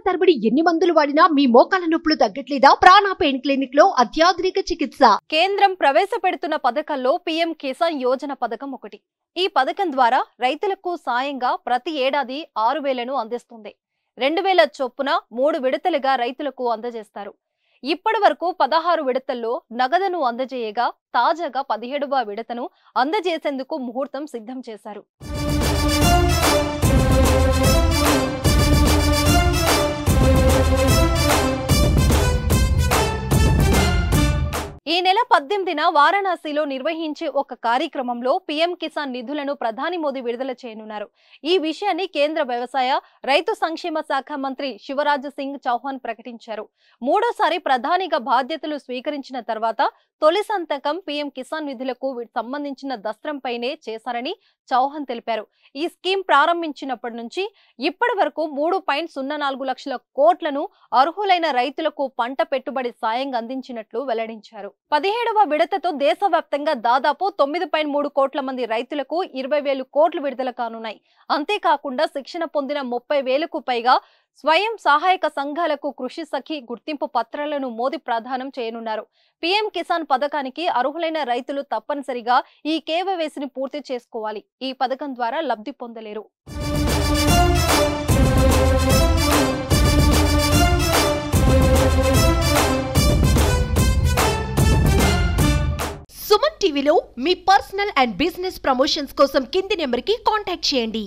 తరబడి ఎన్ని మందులు వాడినా మీ మోకాల నొప్పులు తగ్గట్లేదా? ప్రాణ పెయిన్ క్లినిక్ లో అత్యాధునిక చికిత్స. కేంద్రం ప్రవేశపెడుతున్న పథకాల్లో పీఎం కిసాన్ యోజన పథకం ఒకటి. ఈ పథకం ద్వారా రైతులకు సాయంగా ప్రతి ఏడాది 6,000ను అందిస్తుంది. 2,000 చొప్పున 3 విడతలుగా రైతులకు అందజేస్తారు. ఇప్పటి వరకు 16 విడతల్లో నగదును అందజేయగా తాజాగా 17వ విడతను అందజేసేందుకు ముహూర్తం సిద్ధం చేశారు. ఈ నెల 18న వారణాసిలో నిర్వహించే ఒక కార్యక్రమంలో పీఎం కిసాన్ నిధులను ప్రధాని మోదీ విడుదల చేయనున్నారు. ఈ విషయాన్ని కేంద్ర వ్యవసాయ, రైతు సంక్షేమ శాఖ మంత్రి శివరాజ్ సింగ్ చౌహాన్ ప్రకటించారు. మూడోసారి ప్రధానిగా బాధ్యతలు స్వీకరించిన తర్వాత తొలి సంతకం పీఎం కిసాన్ నిధులకు సంబంధించిన దస్త్రంపైనే చేశారని చౌహాన్ తెలిపారు. ఈ స్కీమ్ ప్రారంభించినప్పటి నుంచి ఇప్పటి వరకు 3.04 లక్షల కోట్లను అర్హులైన రైతులకు పంట పెట్టుబడి సాయంగా అందించినట్లు వెల్లడించారు. 17వ విడతతో దేశవ్యాప్తంగా దాదాపు 9.3 కోట్ల మంది రైతులకు 20,000 కోట్లు విడుదల కానున్నాయి. అంతేకాకుండా శిక్షణ పొందిన 30,000కు పైగా స్వయం సహాయక సంఘాలకు కృషి సఖి గుర్తింపు పత్రాలను మోదీ ప్రదానం చేయనున్నారు. పీఎం కిసాన్ పథకానికి అర్హులైన రైతులు తప్పనిసరిగా ఈ కేవైసీని పూర్తి చేసుకోవాలి. ఈ పథకం ద్వారా లబ్ధి పొందలేరు. సుమన్ టీవీలో మీ పర్సనల్ అండ్ బిజినెస్ ప్రమోషన్స్ కోసం కింది నెంబర్కి కాంటాక్ట్ చేయండి.